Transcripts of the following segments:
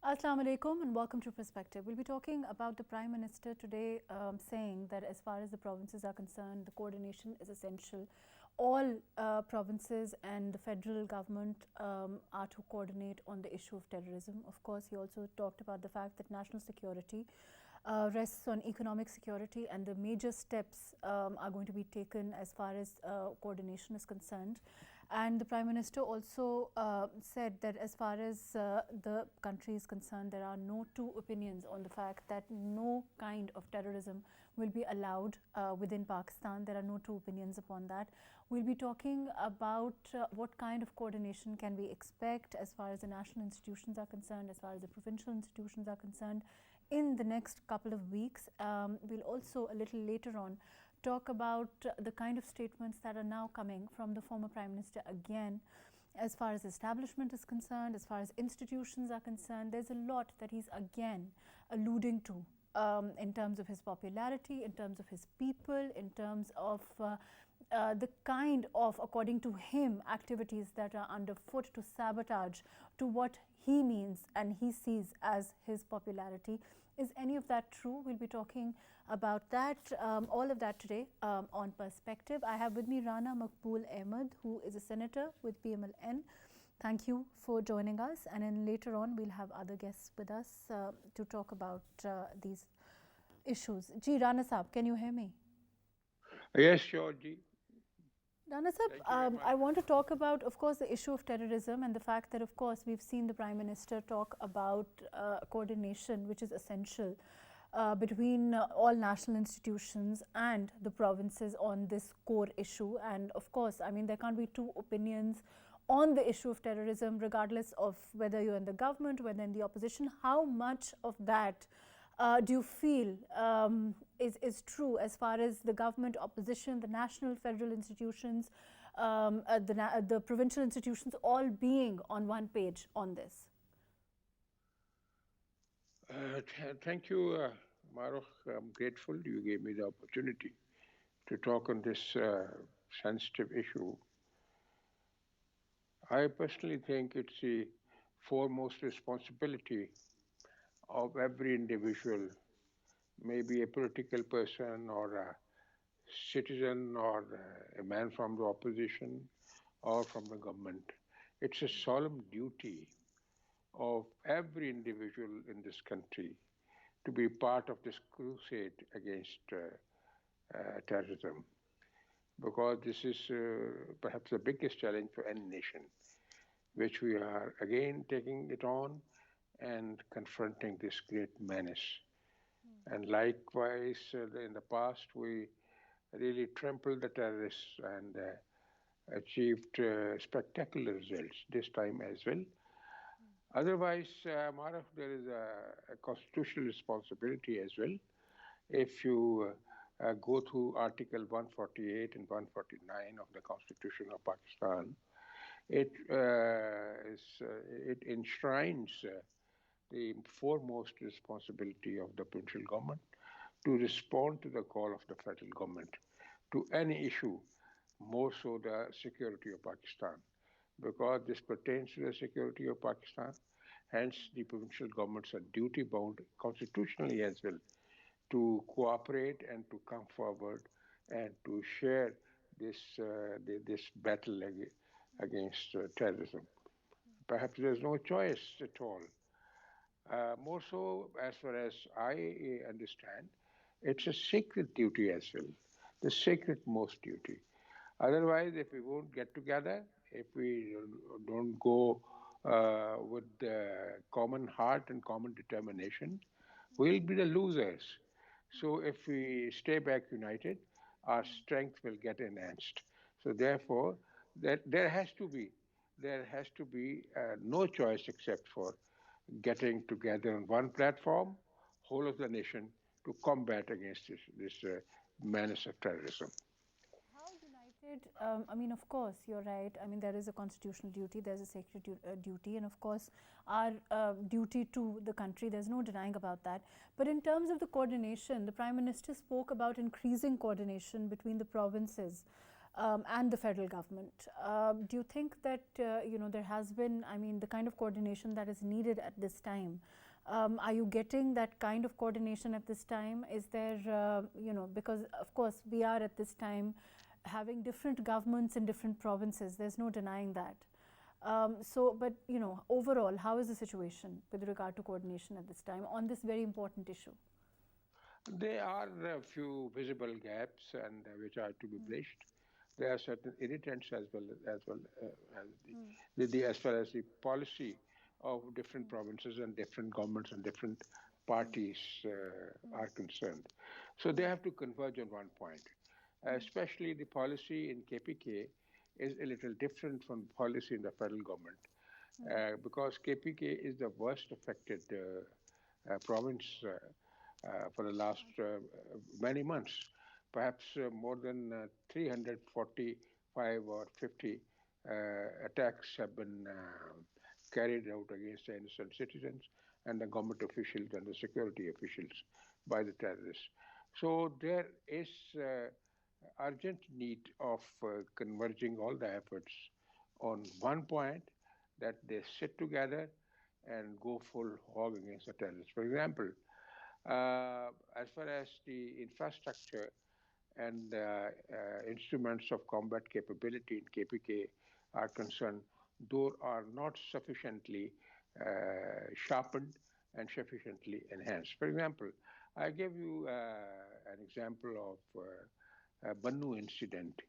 Assalamu alaikum and welcome to Perspective. We'll be talking about the Prime Minister today saying that as far as the provinces are concerned, the coordination is essential. All provinces and the federal government are to coordinate on the issue of terrorism. Of course, he also talked about the fact that national security rests on economic security, and the major steps are going to be taken as far as coordination is concerned. And the Prime Minister also said that as far as the country is concerned, there are no two opinions on the fact that no kind of terrorism will be allowed within Pakistan. There are no two opinions upon that. We'll be talking about what kind of coordination can we expect as far as the national institutions are concerned, as far as the provincial institutions are concerned in the next couple of weeks. We'll also a little later on talk about the kind of statements that are now coming from the former Prime Minister again as far as establishment is concerned, as far as institutions are concerned. There's a lot that he's again alluding to in terms of his popularity, in terms of his people, in terms of the kind of, according to him, activities that are underfoot to sabotage to what he means and he sees as his popularity. Is any of that true? We'll be talking about that, all of that today on Perspective. I have with me Rana Maqbool Ahmed, who is a senator with PMLN. Thank you for joining us, and then later on we'll have other guests with us to talk about these issues. Ji, Rana Saab, can you hear me? Yes, sure, Ji. Rana Saab, I want to talk about, of course, the issue of terrorism and the fact that, of course, we've seen the Prime Minister talk about coordination, which is essential between all national institutions and the provinces on this core issue. And of course, I mean, there can't be two opinions on the issue of terrorism, regardless of whether you're in the government, whether in the opposition. How much of that do you feel is true as far as the government, opposition, the national, federal institutions, the provincial institutions all being on one page on this? Thank you, MAHRUKH. I'm grateful you gave me the opportunity to talk on this sensitive issue. I personally think it's the foremost responsibility of every individual, maybe a political person or a citizen or a man from the opposition or from the government. It's a solemn duty of every individual in this country to be part of this crusade against terrorism, because this is perhaps the biggest challenge for any nation, which we are again taking it on and confronting this great menace. And likewise, in the past, we really trampled the terrorists and achieved spectacular results this time as well. Otherwise, MAHRUKH, there is a constitutional responsibility as well. If you go through Article 148 and 149 of the Constitution of Pakistan, it enshrines the foremost responsibility of the provincial government to respond to the call of the federal government to any issue, more so the security of Pakistan, because this pertains to the security of Pakistan. Hence, the provincial governments are duty-bound constitutionally as well to cooperate and to come forward and to share this battle against terrorism. Perhaps there's no choice at all. More so, as far as I understand, it's a sacred duty as well, the sacred most duty. Otherwise, if we won't get together, if we don't go with the common heart and common determination, we'll be the losers. So if we stay back united, our strength will get enhanced. So therefore, there has to be no choice except for getting together on one platform, whole of the nation, to combat against this menace of terrorism. How united? I mean, of course, you're right. I mean, there is a constitutional duty, there's a sacred duty, and of course, our duty to the country, there's no denying about that. But in terms of the coordination, the Prime Minister spoke about increasing coordination between the provinces. and the federal government. Do you think that there has been, I mean, the kind of coordination that is needed at this time? Are you getting that kind of coordination at this time? Is there, because of course we are at this time having different governments in different provinces. There's no denying that. But overall, how is the situation with regard to coordination at this time on this very important issue? There are a few visible gaps, and which are to be bridged. There are certain irritants as well as far as the policy of different provinces and different governments and different parties are concerned. So they have to converge on one point. Especially the policy in KPK is a little different from policy in the federal government, because KPK is the worst affected province for the last many months. Perhaps more than 345 or 50 attacks have been carried out against the innocent citizens and the government officials and the security officials by the terrorists. So there is urgent need of converging all the efforts on one point, that they sit together and go full hog against the terrorists. For example, as far as the infrastructure and instruments of combat capability in KPK are concerned, those are not sufficiently sharpened and sufficiently enhanced. For example, I gave you an example of Bannu incident.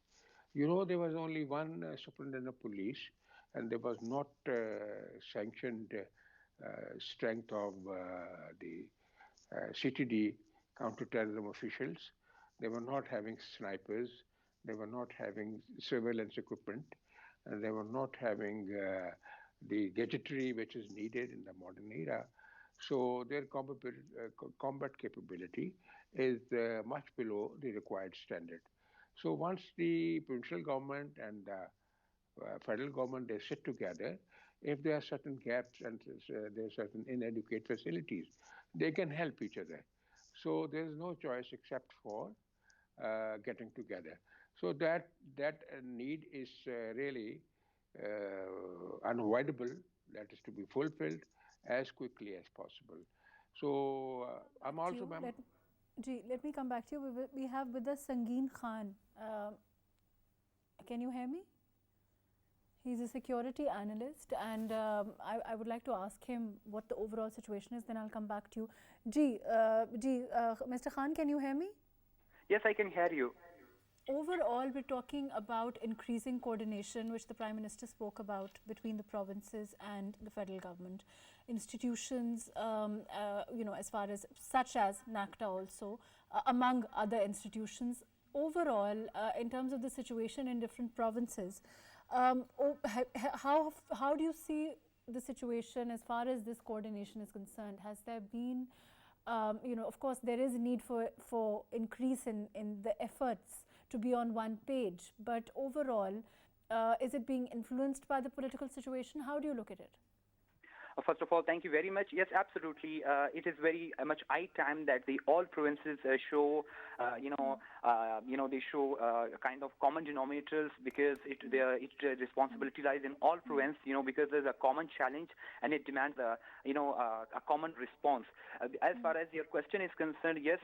There was only one superintendent of police, and there was not sanctioned strength of the CTD, counter-terrorism officials. They were not having snipers. They were not having surveillance equipment. And they were not having the gadgetry which is needed in the modern era. So their combat capability is much below the required standard. So once the provincial government and federal government, they sit together, if there are certain gaps and there are certain inadequate facilities, they can help each other. So there is no choice except for getting together. So that need is really unavoidable. That is to be fulfilled as quickly as possible. So I'm also... Let me come back to you. We have with us Sangeen Khan. Can you hear me? He's a security analyst, and I would like to ask him what the overall situation is. Then I'll come back to you. Mr. Khan, can you hear me? Yes, I can hear you. Overall, we're talking about increasing coordination, which the Prime Minister spoke about, between the provinces and the federal government. Institutions, as far as such as NACTA also, among other institutions. Overall, in terms of the situation in different provinces, how do you see the situation as far as this coordination is concerned? Has there been, of course, there is a need for increase in the efforts to be on one page, but overall, is it being influenced by the political situation? How do you look at it? First of all, thank you very much. Yes, absolutely. It is very much high time that the all provinces show, they show kind of common denominators, because its responsibility lies in all provinces, because there's a common challenge and it demands a common response. As far as your question is concerned, yes,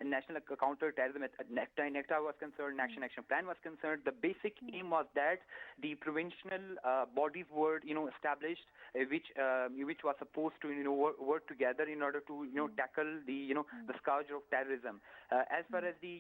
National Counter-Terrorism NACTA was concerned, National Action Plan was concerned. The basic aim was that the provincial bodies were, established, which was supposed to work together in order to tackle the the scourge of terrorism. As far as the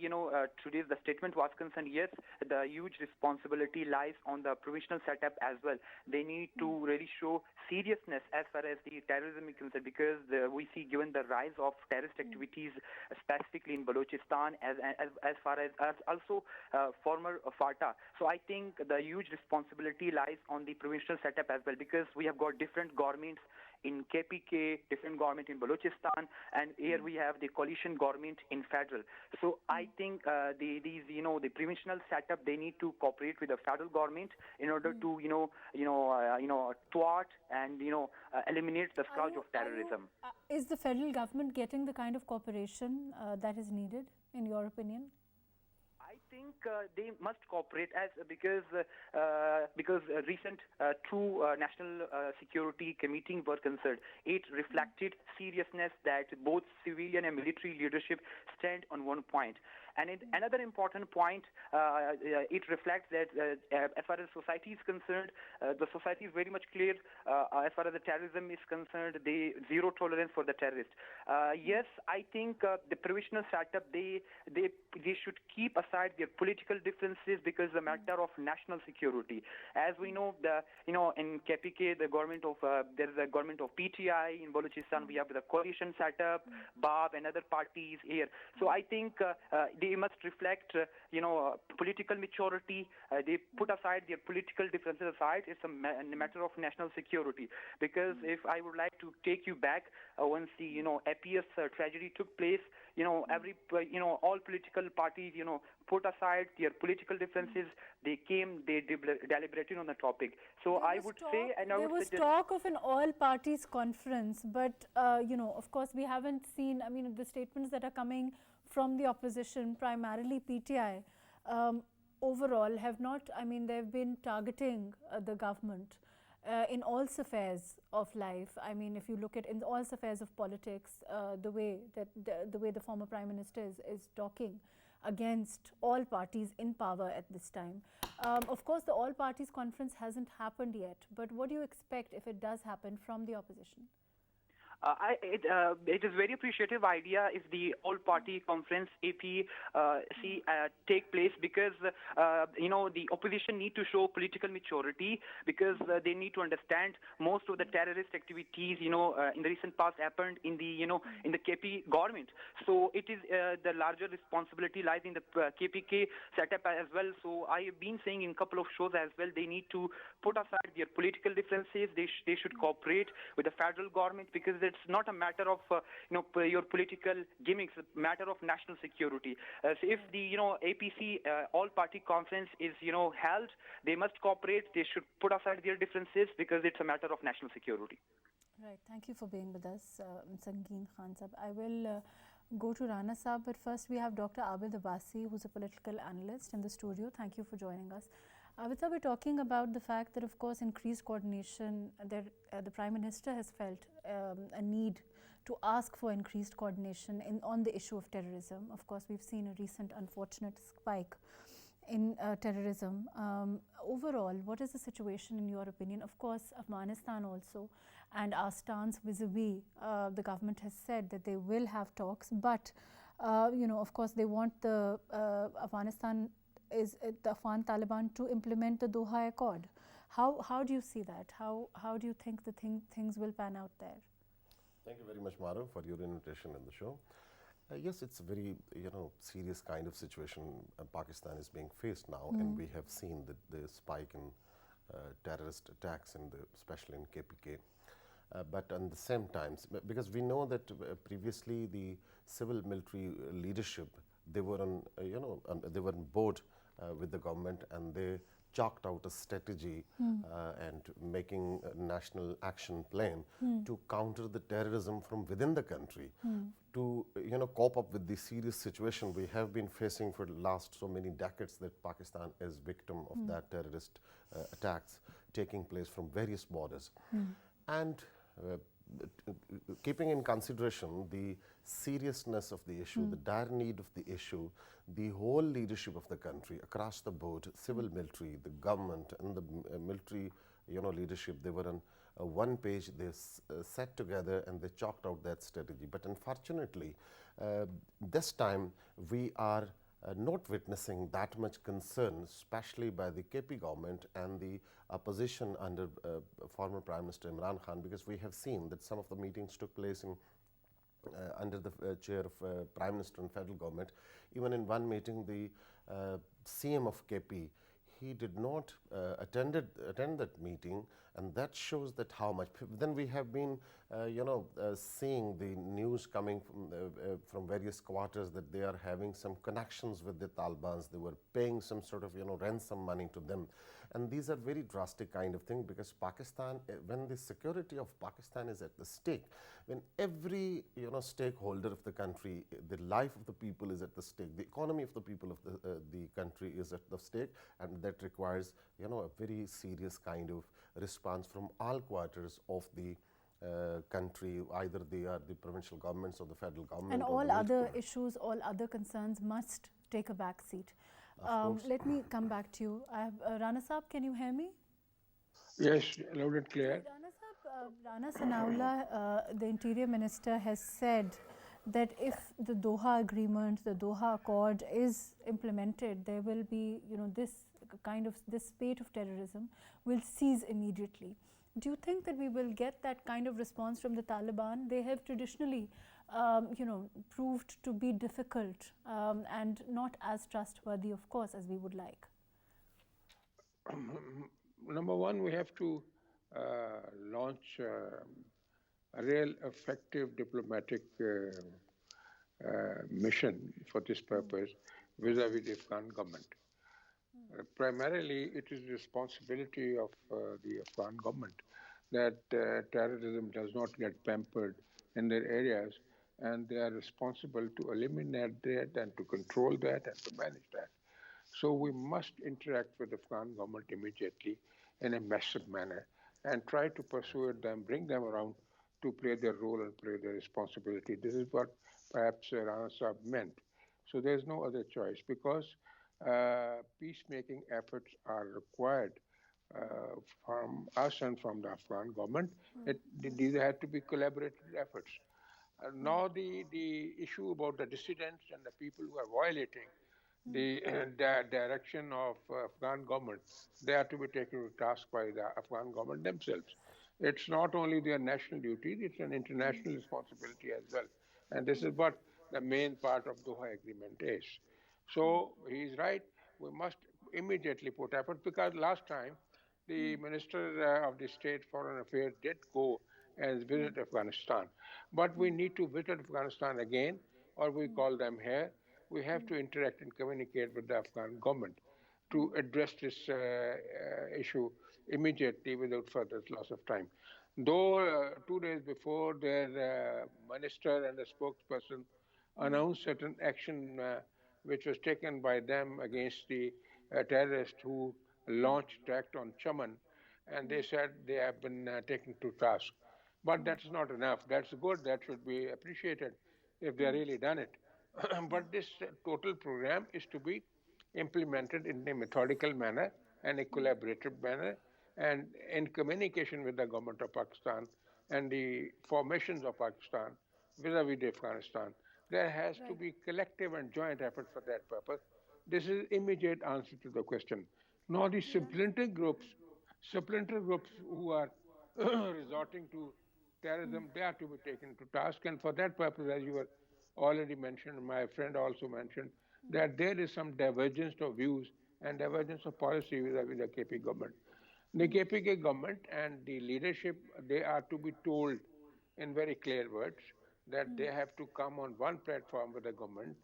today's the statement was concerned, yes, the huge responsibility lies on the provincial setup as well. They need to really show seriousness as far as the terrorism is concerned, because we see, given the rise of terrorist activities, specifically in Balochistan, as far as also former FATA. So I think the huge responsibility lies on the provincial setup as well, because we have got different governments in KPK, different government in Balochistan, and here we have the coalition government in federal. So I think the provincial setup, they need to cooperate with the federal government in order to thwart and eliminate the scourge of terrorism. Is the federal government getting the kind of cooperation that is needed, in your opinion? I think they must cooperate as because recent two national security committee were concerned. It reflected seriousness that both civilian and military leadership stand on one point. And another important point, it reflects that as far as society is concerned, the society is very much clear. As far as the terrorism is concerned, they zero tolerance for the terrorists. Yes, I think the provisional setup, they should keep aside their political differences because it's a matter of national security. As we know, in KPK, the government of there is a government of PTI in Balochistan. We have the coalition setup, BAB, and other parties here. So I think they must reflect, political maturity. They put aside their political differences aside. It's a matter of national security. Because if I would like to take you back, once the APS tragedy took place, all political parties, put aside their political differences. They came, they deliberated on the topic. So I would say, and I would there was talk of an all-parties conference, but of course, we haven't seen. I mean, the statements that are coming from the opposition, primarily PTI, overall have not. I mean, they've been targeting the government in all spheres of life. I mean, if you look at in all spheres of politics, the way the former Prime Minister is talking against all parties in power at this time. Of course, the all parties conference hasn't happened yet, but what do you expect if it does happen from the opposition? It is very appreciative idea if the all-party conference AP take place because the opposition need to show political maturity because they need to understand most of the terrorist activities in the recent past happened in the in the KP government. So it is the larger responsibility lies in the KPK setup as well. So I have been saying in a couple of shows as well, they need to put aside their political differences. They should cooperate with the federal government because it's not a matter of your political gimmicks, it's a matter of national security. So if the APC all-party conference is held, they must cooperate. They should put aside their differences because it's a matter of national security. Right. Thank you for being with us, Sangeet Khan Sahab. I will go to Rana Sahab, but first we have Dr. Abid Abbasi, who's a political analyst in the studio. Thank you for joining us. Abid Sahab, we're talking about the fact that, of course, increased coordination, the Prime Minister has felt a need to ask for increased coordination on the issue of terrorism. Of course, we've seen a recent unfortunate spike in terrorism. Overall, what is the situation in your opinion? Of course, Afghanistan also, and our stance vis-a-vis the government has said that they will have talks, but of course, they want the Afghan Taliban to implement the Doha Accord. How do you see that? How do you think the things will pan out there? Thank you very much, MAHRUKH, for your invitation in the show. Yes, it's a very serious kind of situation Pakistan is being faced now, and we have seen the spike in terrorist attacks, especially in KPK. But at the same time, because we know that previously the civil military leadership, they were on they were on board with the government, and they chalked out a strategy and making a national action plan to counter the terrorism from within the country, to cope up with the serious situation we have been facing for the last so many decades, that Pakistan is victim of that terrorist attacks taking place from various borders. And keeping in consideration the seriousness of the issue, the dire need of the issue, the whole leadership of the country across the board, civil military, the government and the military leadership, they were on one page, they sat together and they chalked out that strategy. But unfortunately, this time we are not witnessing that much concern, especially by the KP government and the opposition under former Prime Minister Imran Khan, because we have seen that some of the meetings took place under the chair of Prime Minister and federal government. Even in one meeting, the CM of KP, he did not attend that meeting, and that shows that how much. Then we have been, seeing the news coming from various quarters that they are having some connections with the Taliban. They were paying some sort of ransom money to them, and these are very drastic kind of thing, because Pakistan, when the security of Pakistan is at the stake, when every stakeholder of the country, the life of the people is at the stake, the economy of the people of the country is at the stake, and that requires a very serious kind of response from all quarters of the country, either they are the provincial governments or the federal government. And all other issues, all other concerns must take a back seat. Let me come back to you. Rana Saab, can you hear me? Yes, loud and clear. Rana Saab, Rana Sanaullah, the Interior Minister, has said that if the Doha Agreement, the Doha Accord is implemented, there will be, this spate of terrorism will cease immediately. Do you think that we will get that kind of response from the Taliban? They have traditionally, proved to be difficult and not as trustworthy, of course, as we would like. Number one, we have to launch a real effective diplomatic mission for this purpose vis-a-vis the Afghan government. Primarily, it is the responsibility of the Afghan government that terrorism does not get pampered in their areas, and they are responsible to eliminate that and to control that and to manage that. So we must interact with the Afghan government immediately in a massive manner and try to persuade them, bring them around to play their role and play their responsibility. This is what perhaps Rana Saab meant. So there's no other choice, because peacemaking efforts are required from us and from the Afghan government. These have to be collaborative efforts. Now the issue about the dissidents and the people who are violating the direction of Afghan government, they are to be taken to task by the Afghan government themselves. It's not only their national duty, it's an international responsibility as well. And this is what the main part of Doha Agreement is. So he's right, we must immediately put effort, because last time the Minister of the State Foreign Affairs did go and visit Afghanistan. But we need to visit Afghanistan again, or we call them here. We have to interact and communicate with the Afghan government to address this issue immediately without further loss of time. Though 2 days before, their minister and the spokesperson announced certain action which was taken by them against the terrorists who launched attack on Chaman, and they said they have been taken to task. But that's not enough. That's good. That should be appreciated if they really done it. But this total program is to be implemented in a methodical manner and a collaborative manner, and in communication with the government of Pakistan and the formations of Pakistan vis-a-vis Afghanistan. There has to be collective and joint effort for that purpose. This is immediate answer to the question. Now the splinter groups who are resorting to terrorism, they are to be taken to task. And for that purpose, as you were already mentioned, my friend also mentioned, that there is some divergence of views and divergence of policy vis-a-vis the KP government. The KPK government and the leadership, they are to be told in very clear words that they have to come on one platform with the government,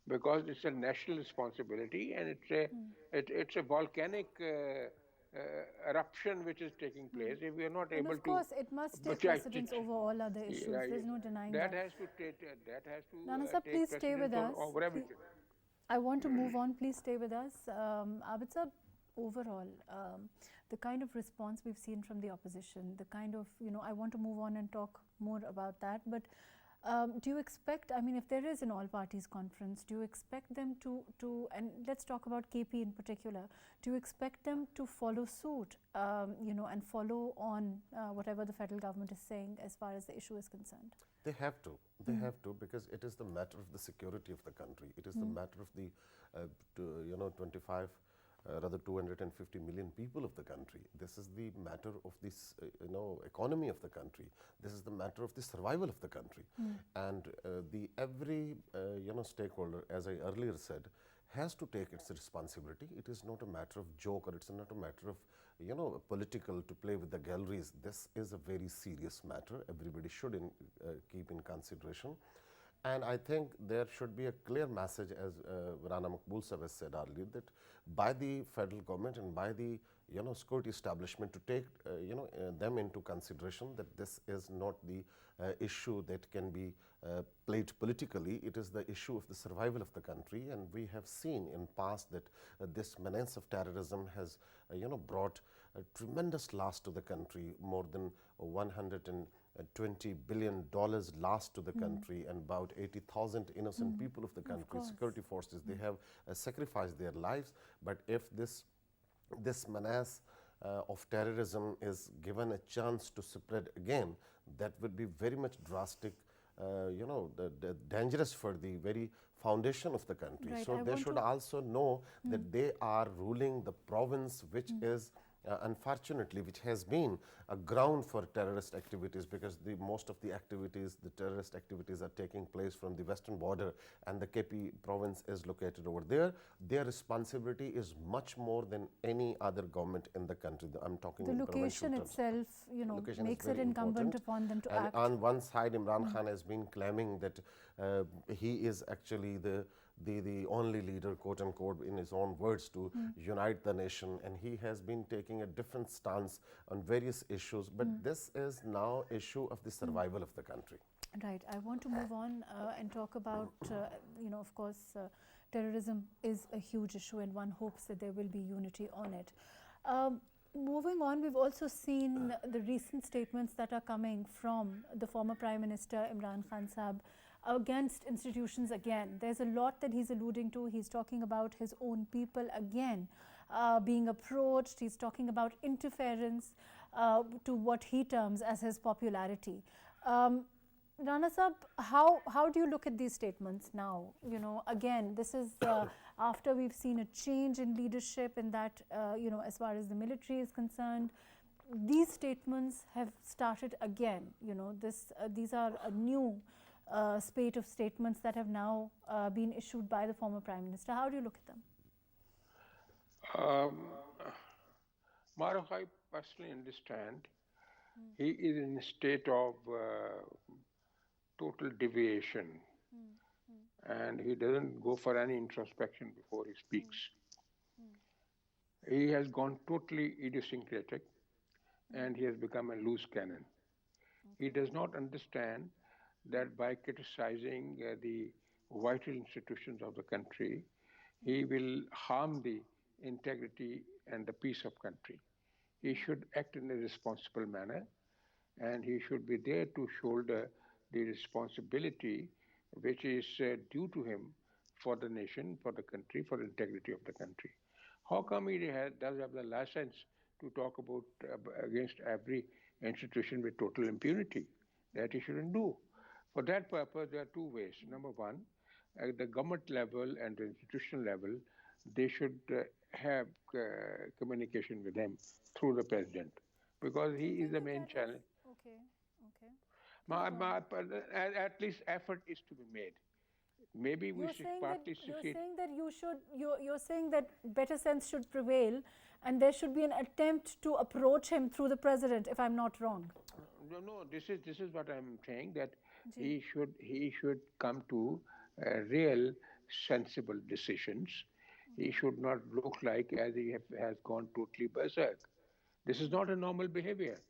because it's a national responsibility, and it's a volcanic eruption which is taking place. If we are not able to, of course, it must take precedence over all other issues. There's no denying that. That has to take Rana Saab, please stay with us. Over everything. I want to move on. Please stay with us. Abid Saab, overall, the kind of response we've seen from the opposition, the kind of, I want to move on and talk more about that. But do you expect, I mean, if there is an all-parties conference, do you expect them to, and let's talk about KP in particular, do you expect them to follow suit, and follow on whatever the federal government is saying as far as the issue is concerned? They have to. They have to, because it is the matter of the security of the country. It is the matter of the, 250 million people of the country. This is the matter of this, economy of the country. This is the matter of the survival of the country. And every, stakeholder, as I earlier said, has to take its responsibility. It is not a matter of joke, or it's not a matter of, political to play with the galleries. This is a very serious matter. Everybody should keep in consideration. And I think there should be a clear message, as Rana Maqbool Sahib has said earlier, that by the federal government and by the security establishment to take them into consideration, that this is not the issue that can be played politically. It is the issue of the survival of the country, and we have seen in past that this menace of terrorism has brought a tremendous loss to the country, more than $120 billion lost to the country, and about 80,000 innocent people of the country, security forces, they have sacrificed their lives. But if this menace of terrorism is given a chance to spread again, that would be very much drastic, dangerous for the very foundation of the country. Right, So they should also know that they are ruling the province which is unfortunately, which has been a ground for terrorist activities, because most of the terrorist activities are taking place from the western border, and the KP province is located over there. Their responsibility is much more than any other government in the country. I'm talking the location itself, makes it incumbent upon them to act. On one side, Imran Khan has been claiming that he is actually the only leader, quote unquote, in his own words, to unite the nation, and he has been taking a different stance on various issues, but this is now issue of the survival of the country. Right. I want to move on and talk about, of course, terrorism is a huge issue, and one hopes that there will be unity on it. Moving on, we've also seen the recent statements that are coming from the former Prime Minister Imran Khan Sahib against institutions again. There's a lot that he's alluding to. He's talking about his own people again being approached. He's talking about interference to what he terms as his popularity. Rana Sahib, how do you look at these statements now? Again, this is after we've seen a change in leadership in that, as far as the military is concerned. These statements have started again. These are a new spate of statements that have now been issued by the former Prime Minister. How do you look at them? MAHRUKH, I personally understand he is in a state of total deviation, and he doesn't go for any introspection before he speaks. He has gone totally idiosyncratic, and he has become a loose cannon. He does not understand that by criticizing the vital institutions of the country, he will harm the integrity and the peace of country. He should act in a responsible manner, and he should be there to shoulder the responsibility which is due to him for the nation, for the country, for the integrity of the country. How come he does have the license to talk about against every institution with total impunity? That he shouldn't do. For that purpose, there are two ways. Number one, at the government level and the institutional level, they should have communication with them through the president, because he is the main challenge. Okay. At least effort is to be made. Maybe we should partly succeed. You're saying that better sense should prevail, and there should be an attempt to approach him through the president, if I'm not wrong. No. This is what I'm saying, that he should come to real sensible decisions. He should not look like as he has gone totally berserk. This is not a normal behavior.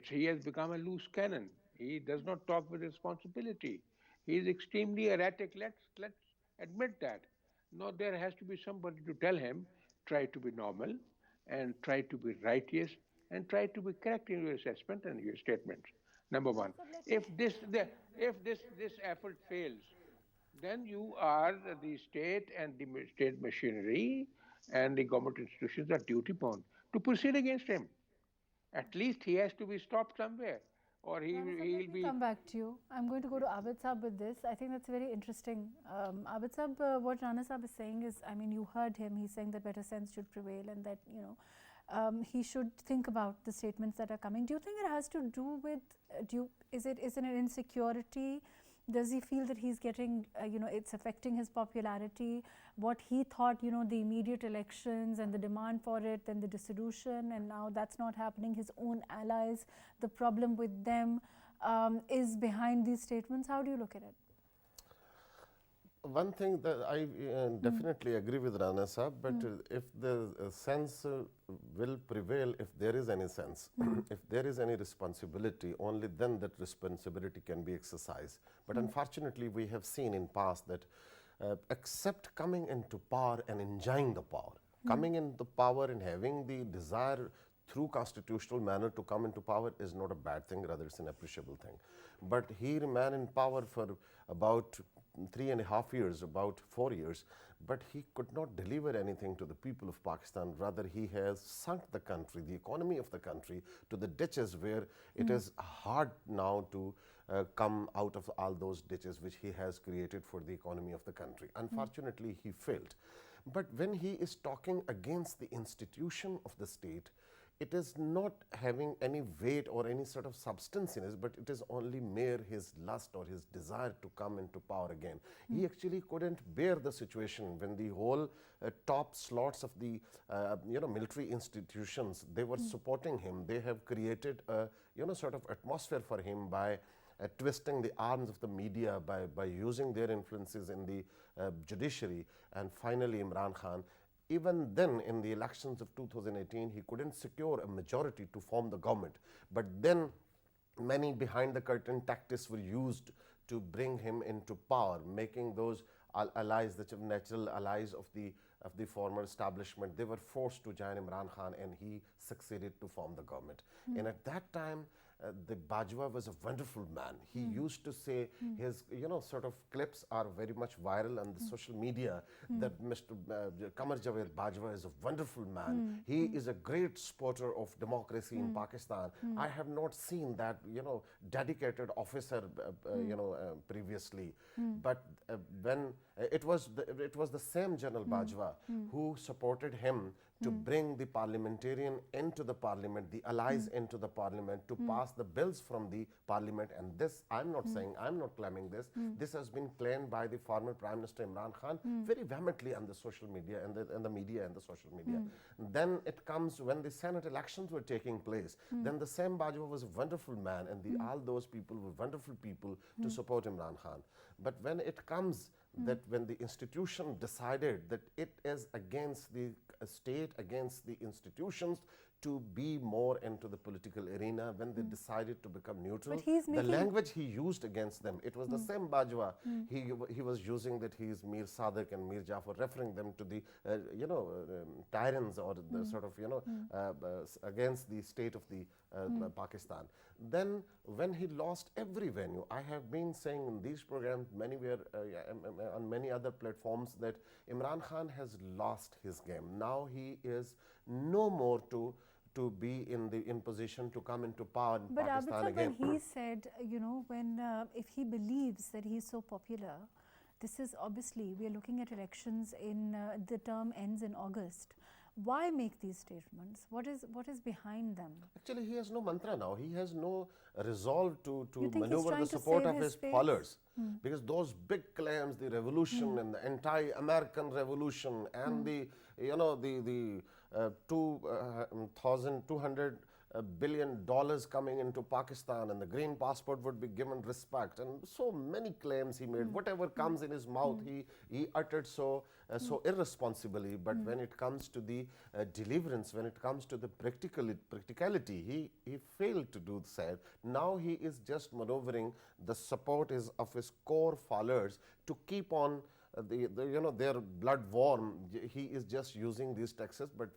He has become a loose cannon. He does not talk with responsibility. He is extremely erratic. Let's admit that. No, there has to be somebody to tell him, try to be normal, and try to be righteous, and try to be correct in your assessment and your statements. Number one. If this effort fails, then you are the state, and the state machinery and the government institutions are duty bound to proceed against him. At least he has to be stopped somewhere, or he'll be. Come back to you. I'm going to go to Abid Sahib with this. I think that's very interesting. Abid Sahib, what Rana Sahib is saying is, you heard him. He's saying that better sense should prevail, and that he should think about the statements that are coming. Do you think it has to do with? Is it an insecurity? Does he feel that he's getting, it's affecting his popularity? What he thought, the immediate elections and the demand for it, then the dissolution, and now that's not happening. His own allies, the problem with them is behind these statements. How do you look at it? One thing that I definitely agree with Rana Sahab, but if the sense will prevail, if there is any sense, if there is any responsibility, only then that responsibility can be exercised. But unfortunately, we have seen in past that except coming into power and enjoying the power, coming into power and having the desire through constitutional manner to come into power is not a bad thing, rather it's an appreciable thing. But he remained in power for about 3.5 years, about 4 years, but he could not deliver anything to the people of Pakistan. Rather, he has sunk the country, the economy of the country, to the ditches where it is hard now to come out of all those ditches which he has created for the economy of the country. Unfortunately, he failed. But when he is talking against the institution of the state, it is not having any weight or any sort of substance in it, but it is only mere his lust or his desire to come into power again. He actually couldn't bear the situation when the whole top slots of the military institutions, they were supporting him. They have created a sort of atmosphere for him by twisting the arms of the media, by using their influences in the judiciary, and finally Imran Khan. Even then, in the elections of 2018, he couldn't secure a majority to form the government. But then many behind the curtain tactics were used to bring him into power, making those allies, the natural allies of the former establishment, they were forced to join Imran Khan, and he succeeded to form the government. And at that time, the Bajwa was a wonderful man. He used to say his, sort of clips are very much viral on the social media that Mr. Qamar Javed Bajwa is a wonderful man. He is a great supporter of democracy in Pakistan. I have not seen that, dedicated officer, previously. But when it was the same General Bajwa who supported him to bring the parliamentarian into the parliament, the allies into the parliament, to pass the bills from the parliament. And this, I'm not saying, I'm not claiming this. This has been claimed by the former Prime Minister Imran Khan very vehemently on the social media and the media and the social media. Then it comes when the Senate elections were taking place. Then the same Bajwa was a wonderful man, and all those people were wonderful people to support Imran Khan. But when it comes that when the institution decided that it is against the state, against the institutions to be more into the political arena, when they decided to become neutral, the language he used against them, it was the same Bajwa. He was using that he is Mir Sadiq and Mir Jafar, referring them to the tyrants or the sort of against the state of the Pakistan. Then when he lost every venue, I have been saying in these programs on many other platforms that Imran Khan has lost his game. Now he is no more to be in position to come into power in Pakistan again. When he said, if he believes that he is so popular, this is obviously, we are looking at elections in, the term ends in August. Why make these statements? What is behind them? Actually, he has no mantra now. He has no resolve to maneuver the support of his followers. Because those big claims, the revolution and the anti-American revolution and the $200 billion coming into Pakistan, and the green passport would be given respect, and so many claims he made. Whatever comes in his mouth, he uttered so irresponsibly. But when it comes to the deliverance, when it comes to the practicality, he failed to do that. Now he is just maneuvering the support of his core followers to keep on their blood warm. He is just using these texts. But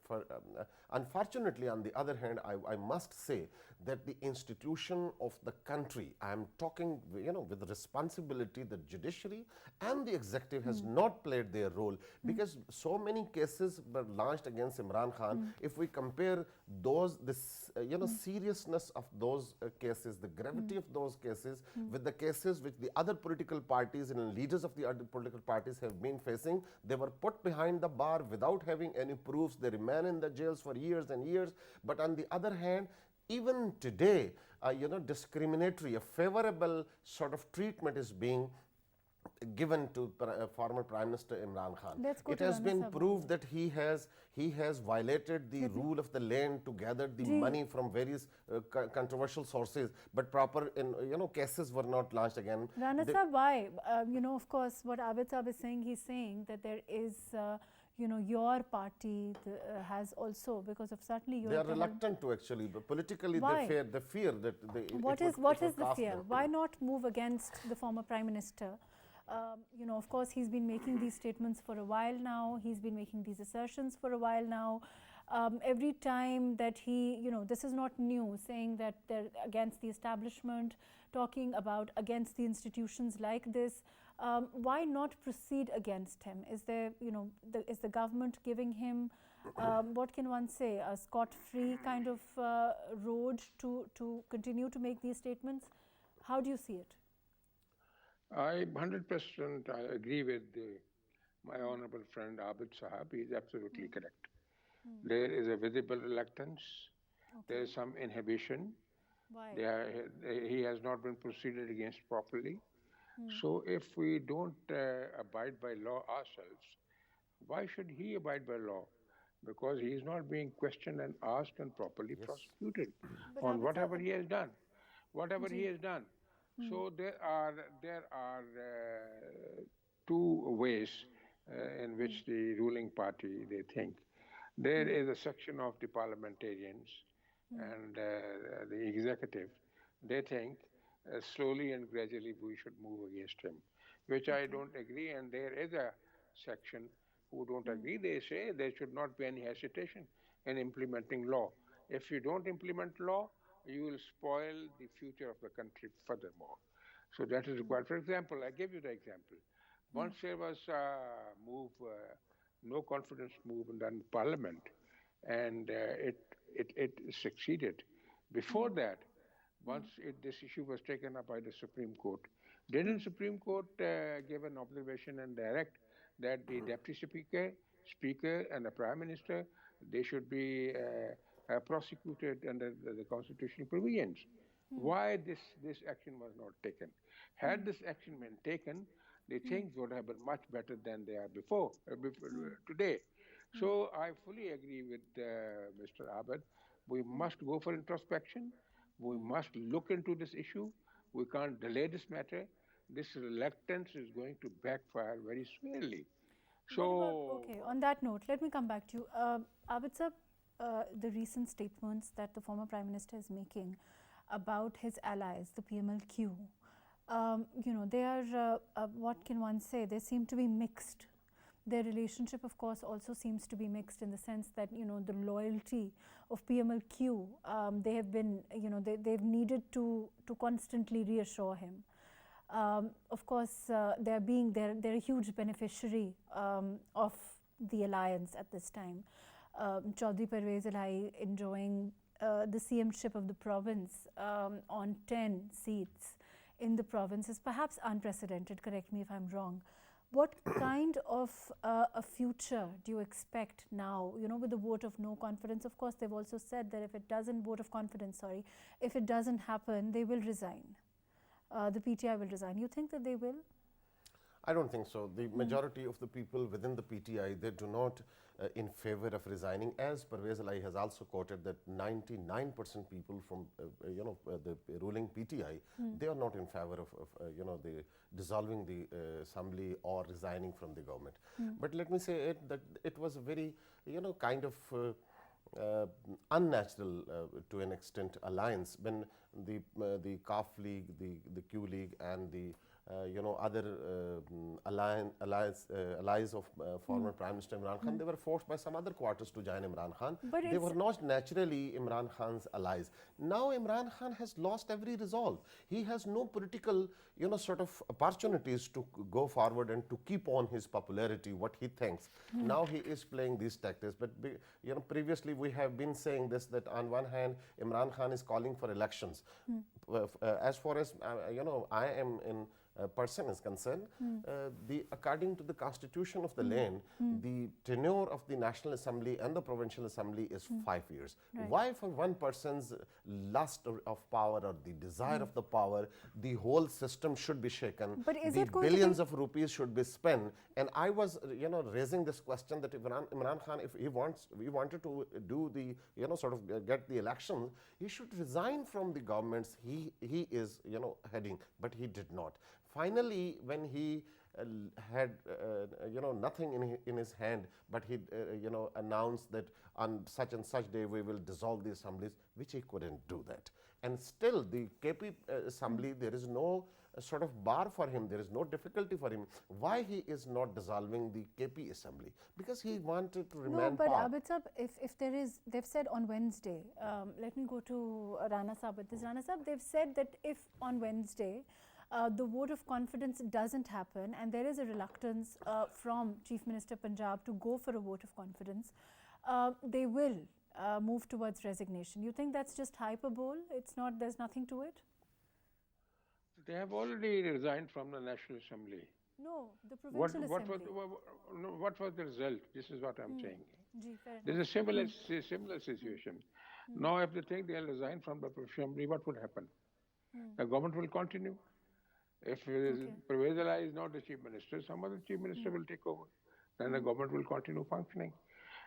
unfortunately, on the other hand, I must say that the institution of the country, I am talking with responsibility, the judiciary and the executive has not played their role, because so many cases were launched against Imran Khan. If we compare seriousness of those cases, the gravity of those cases with the cases which the other political parties and leaders of the other political parties have been facing, they were put behind the bar without having any proofs. They remain in the jails for years and years. But on the other hand, even today, discriminatory, a favorable sort of treatment is being given to former Prime Minister Imran Khan. Let's go It to has Rana been Sahib. proved that he has violated the rule of the land to gather the money from various controversial sources, but proper cases were not launched again. Rana Sahib, why? Of course, what Abid Sahib is saying, he's saying that there is, your party has also, because of certainly your... They are reluctant to actually, but politically Why? they fear that they... What is the fear? Why not move against the former Prime Minister? Of course, he's been making these statements for a while now. He's been making these assertions for a while now. Every time that he, this is not new, saying that they're against the establishment, talking about against the institutions like this. Why not proceed against him? Is there, is the government giving him, what can one say, a scot-free kind of road to continue to make these statements? How do you see it? I 100% I agree with my honorable friend Abid Sahab. He is absolutely correct. There is a visible reluctance. There is some inhibition. Why? He has not been proceeded against properly. So if we don't abide by law ourselves, why should he abide by law? Because he is not being questioned and asked and properly prosecuted on whatever he has done. Whatever he has done. So there are two ways in which the ruling party, they think. There is a section of the parliamentarians and the executive. They think slowly and gradually we should move against him, which I don't agree. And there is a section who don't agree. They say there should not be any hesitation in implementing law. If you don't implement law, you will spoil the future of the country furthermore. So that is required. For example, I give you the example. Once there was a move, no confidence move in the parliament, and it succeeded. Before that, once this issue was taken up by the Supreme Court, didn't Supreme Court give an observation and direct that the Deputy Speaker and the Prime Minister, they should be prosecuted under the constitutional provisions? Why this action was not taken? Had this action been taken, the things would have been much better than they are before today. So I fully agree with Mr. Abad. We must go for introspection. We must look into this issue. We can't delay this matter. This reluctance is going to backfire very severely. So, okay, on that note, let me come back to you. Abid sir, the recent statements that the former Prime Minister is making about his allies, the PMLQ, they are, what can one say, they seem to be mixed. Their relationship, of course, also seems to be mixed in the sense that, the loyalty of PMLQ, they have been, they've needed to constantly reassure him. Of course, they're a huge beneficiary of the alliance at this time. Chaudhry Parvez Ilahi enjoying the CMship of the province on 10 seats in the province is perhaps unprecedented, correct me if I'm wrong. What kind of a future do you expect now, with the vote of no confidence? Of course, they've also said that if it doesn't if it doesn't happen, they will resign. The PTI will resign. You think that they will? I don't think so. The majority of the people within the PTI, they do not in favor of resigning. As Parvez Ilahi has also quoted that 99% people from the ruling PTI, they are not in favor of the dissolving the assembly or resigning from the government. But let me say that it was a very kind of unnatural to an extent alliance when the CAF League, the Q League and the other allies of former Prime Minister Imran Khan, they were forced by some other quarters to join Imran Khan. But they were not naturally Imran Khan's allies. Now Imran Khan has lost every resolve. He has no political, sort of opportunities to go forward and to keep on his popularity, what he thinks. Now he is playing these tactics. But, previously we have been saying this, that on one hand, Imran Khan is calling for elections. As far as, I am in person is concerned, according to the constitution of the land, the tenure of the National Assembly and the Provincial Assembly is 5 years. Right. Why for one person's lust of power or the desire of the power, the whole system should be shaken, But is the it going to billions of rupees should be spent? And I was, raising this question that Imran Khan, if he wanted to do the, sort of get the election, he should resign from the governments he is, heading, but he did not. Finally, when he had nothing in his hand, but he announced that on such and such day we will dissolve the assemblies, which he couldn't do that. And still the KP assembly, there is no sort of bar for him, there is no difficulty for him. Why he is not dissolving the KP assembly? Because he wanted to remain. No, but part. Abid Sahab, if there is, they've said on Wednesday, let me go to Rana Sahab with this. Rana Sahab, they've said that if on Wednesday the vote of confidence doesn't happen and there is a reluctance from Chief Minister Punjab to go for a vote of confidence, they will move towards resignation. You think that's just hyperbole? It's not, there's nothing to it? They have already resigned from the National Assembly. No, the Provincial Assembly. What was the result? This is what I'm saying. Gee, fair There's enough. a similar situation. Now, if they think they'll resign from the Assembly, what would happen? The government will continue. If Pervez Ali is not the Chief Minister, some other Chief Minister will take over. Then the government will continue functioning.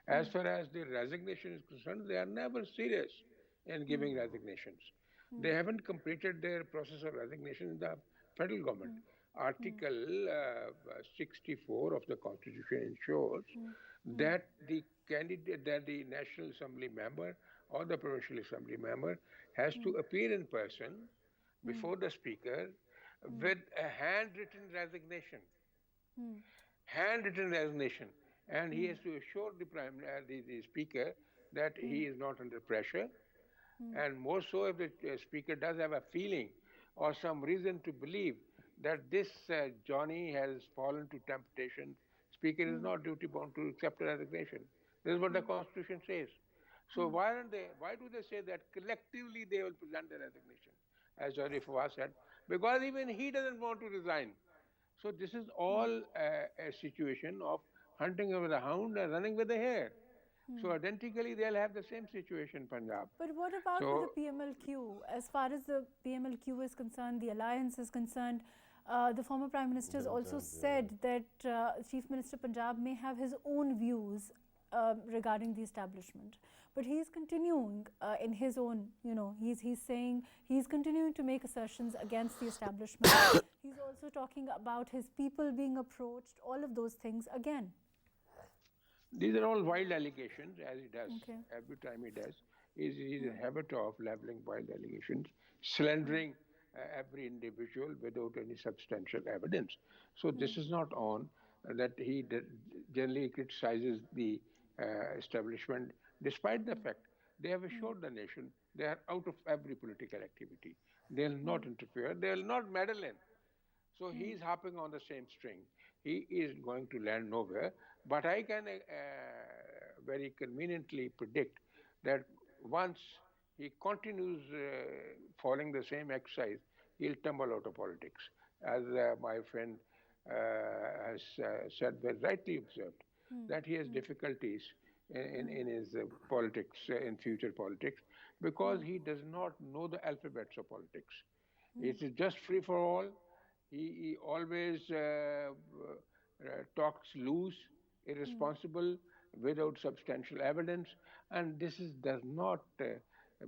As far as the resignation is concerned, they are never serious in giving resignations. They haven't completed their process of resignation in the federal government. Article 64 of the Constitution ensures that the candidate, that the National Assembly member or the Provincial Assembly member has to appear in person before the Speaker with a handwritten resignation. Handwritten resignation. And he has to assure the Speaker that he is not under pressure. And more so if the Speaker does have a feeling or some reason to believe that this Johnny has fallen to temptation, Speaker is not duty bound to accept a resignation. This is what the Constitution says. So why do they say that collectively they will present the resignation, as Jody Fawaz said? Because even he doesn't want to resign. So this is all a situation of hunting with a hound and running with a hare. So identically, they'll have the same situation in Punjab. But what about with the PMLQ? As far as the PMLQ is concerned, the alliance is concerned, the former Prime Minister has also said that Chief Minister Punjab may have his own views regarding the establishment. But he's continuing in his own, he's saying, he's continuing to make assertions against the establishment. He's also talking about his people being approached, all of those things again. These are all wild allegations, as he does. Okay. Every time he does. He's a habit of leveling wild allegations, slandering every individual without any substantial evidence. So this is not on that he generally criticizes the establishment, despite the fact they have assured the nation they are out of every political activity. They'll not interfere. They'll not meddle in. So he's harping on the same string. He is going to land nowhere. But I can very conveniently predict that once he continues following the same exercise, he'll tumble out of politics. As my friend has said, very rightly observed, that he has difficulties in his politics, in future politics, because he does not know the alphabets of politics. It is just free for all. He always talks loose, irresponsible, without substantial evidence, and this does not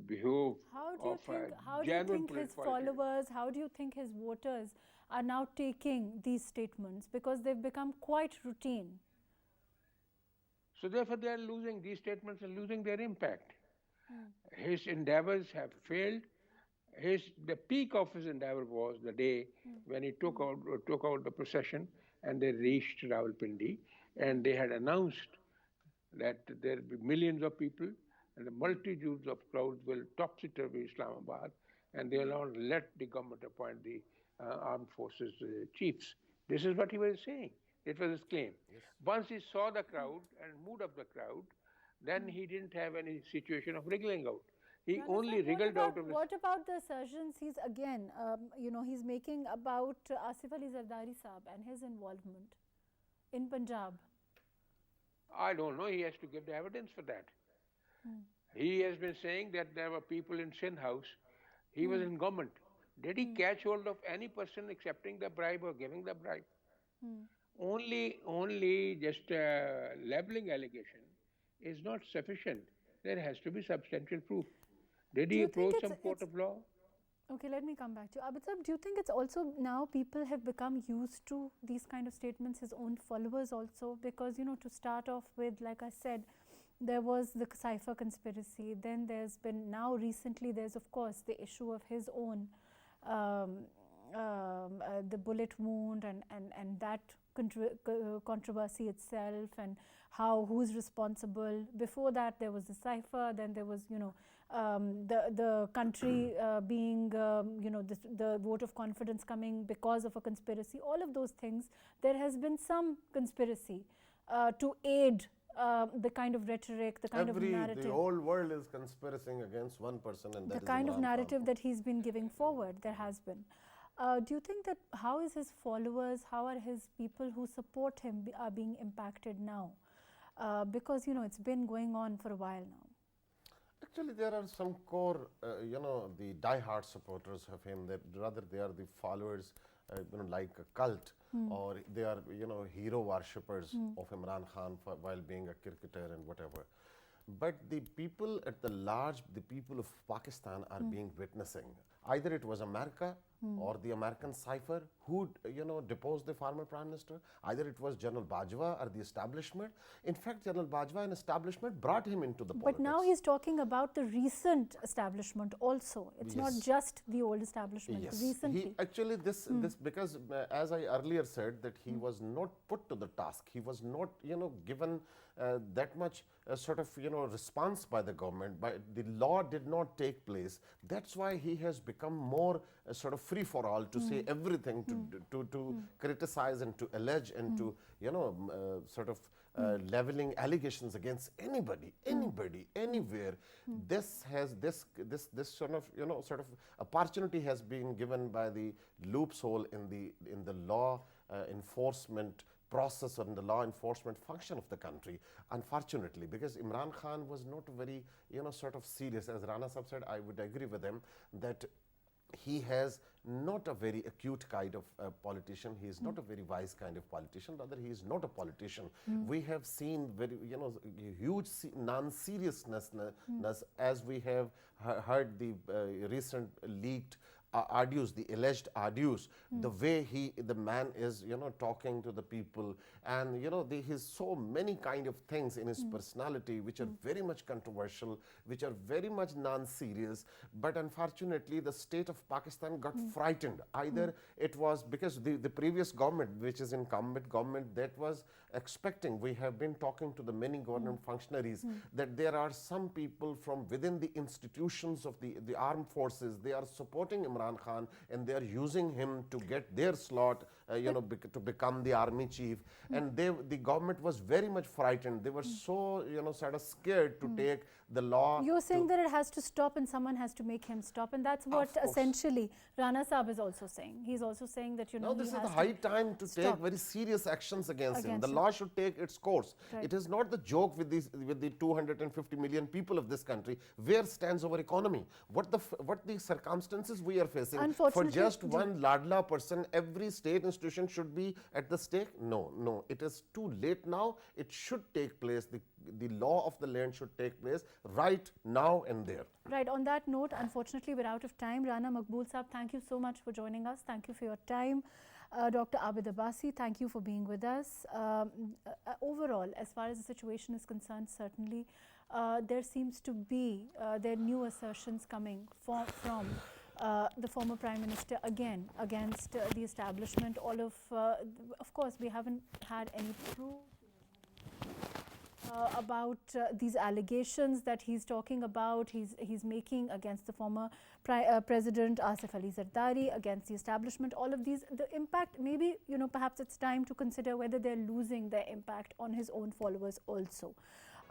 behove of how do you think his followers, how do you think his voters are now taking these statements? Because they've become quite routine. So therefore they are losing, these statements are losing their impact. His endeavors have failed. The peak of his endeavor was the day when he took out the procession and they reached Rawalpindi, and they had announced that there will be millions of people and the multitudes of crowds will topsy-turvy Islamabad, and they will not let the government appoint the armed forces chiefs. This is what he was saying. It was his claim. Yes. Once he saw the crowd and mood of the crowd, then he didn't have any situation of wriggling out. He Rana only Sahib, wriggled out of his. what about the assertions he's again, he's making about Asif Ali Zardari Saab and his involvement in Punjab? I don't know. He has to give the evidence for that. He has been saying that there were people in Sindh House. He was in government. Did he catch hold of any person accepting the bribe or giving the bribe? Only just labeling allegation is not sufficient. There has to be substantial proof. Did Do he you think approach some court of law? Okay, let me come back to you. Abid Saab, do you think it's also now people have become used to these kind of statements, his own followers also? Because, to start off with, like I said, there was the cipher conspiracy. Then there's been, now recently, there's of course the issue of his own, the bullet wound and that controversy itself, and who's responsible. Before that there was the cipher, then there was the country being the vote of confidence coming because of a conspiracy. All of those things, there has been some conspiracy to aid the kind of rhetoric, the kind of narrative. The whole world is conspiring against one person, and that the is kind of Imran narrative Khan. that he's been giving forward, there has been. Do you think that how is his followers, how are his people who support him are being impacted now? Because it's been going on for a while now. Actually, there are some core, the die-hard supporters of him. That rather they are the followers, like a cult, or they are hero worshippers of Imran Khan while being a cricketer and whatever. But the people at the large, the people of Pakistan are being witnessing. Either it was America or the American cipher who deposed the former prime minister. Either it was General Bajwa or the establishment. In fact, General Bajwa and establishment brought him into the politics. But now he's talking about the recent establishment also. It's not just the old establishment. Yes. Recently. Actually, this because as I earlier said that he was not put to the task. He was not given that much sort of response by the government. The law did not take place. That's why he has become more sort of free for all to say everything, to criticize and to allege and to sort of leveling allegations against anybody, anywhere. This sort of opportunity has been given by the loophole in the law enforcement process or in the law enforcement function of the country, unfortunately, because Imran Khan was not very sort of serious. As Rana Sahib said, I would agree with him that he has not a very acute kind of politician. He is not a very wise kind of politician. Rather, he is not a politician. We have seen very huge non-seriousness as we have heard the recent leaked audios, the alleged audios, the way the man is talking to the people, and his so many kind of things in his personality which are very much controversial, which are very much non-serious. But unfortunately the state of Pakistan got frightened. Either it was because the previous government, which is incumbent government, that was expecting, we have been talking to the many government functionaries, that there are some people from within the institutions of the armed forces, they are supporting Imran Khan and they are using him to get their slot, to become the army chief. And the government was very much frightened. They were so sort of scared to take the law. You're saying that it has to stop and someone has to make him stop, and that's what essentially Rana Sahib is also saying. He's also saying that now this is the high time to take very serious actions against him. The law should take its course. Right. It is not the joke with the 250 million people of this country. Where stands our economy? What the circumstances we are facing? For just one Ladla person, every state institution should be at the stake? No. It is too late now. It should take place. The law of the land should take place right now and there. Right. On that note, unfortunately, we're out of time. Rana Maqbool Saab, thank you so much for joining us. Thank you for your time. Dr. Abid Abbasi, thank you for being with us. Overall, as far as the situation is concerned, certainly there seems to be there are new assertions coming from the former Prime Minister again against the establishment. All of course, we haven't had any proof about these allegations that he's talking about, he's making against the former President Asif Ali Zardari, against the establishment. All of these, the impact, maybe perhaps it's time to consider whether they're losing their impact on his own followers also.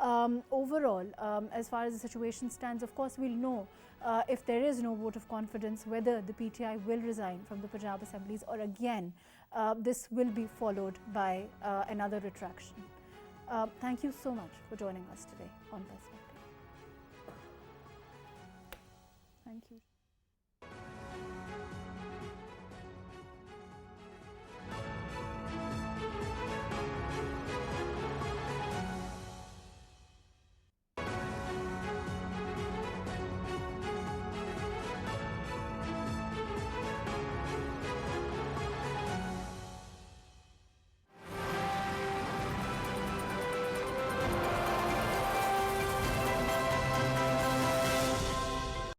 overall, as far as the situation stands, of course, we'll know if there is no vote of confidence, whether the PTI will resign from the Punjab Assemblies, or again, this will be followed by another retraction. Thank you so much for joining us today on Perspective. Thank you.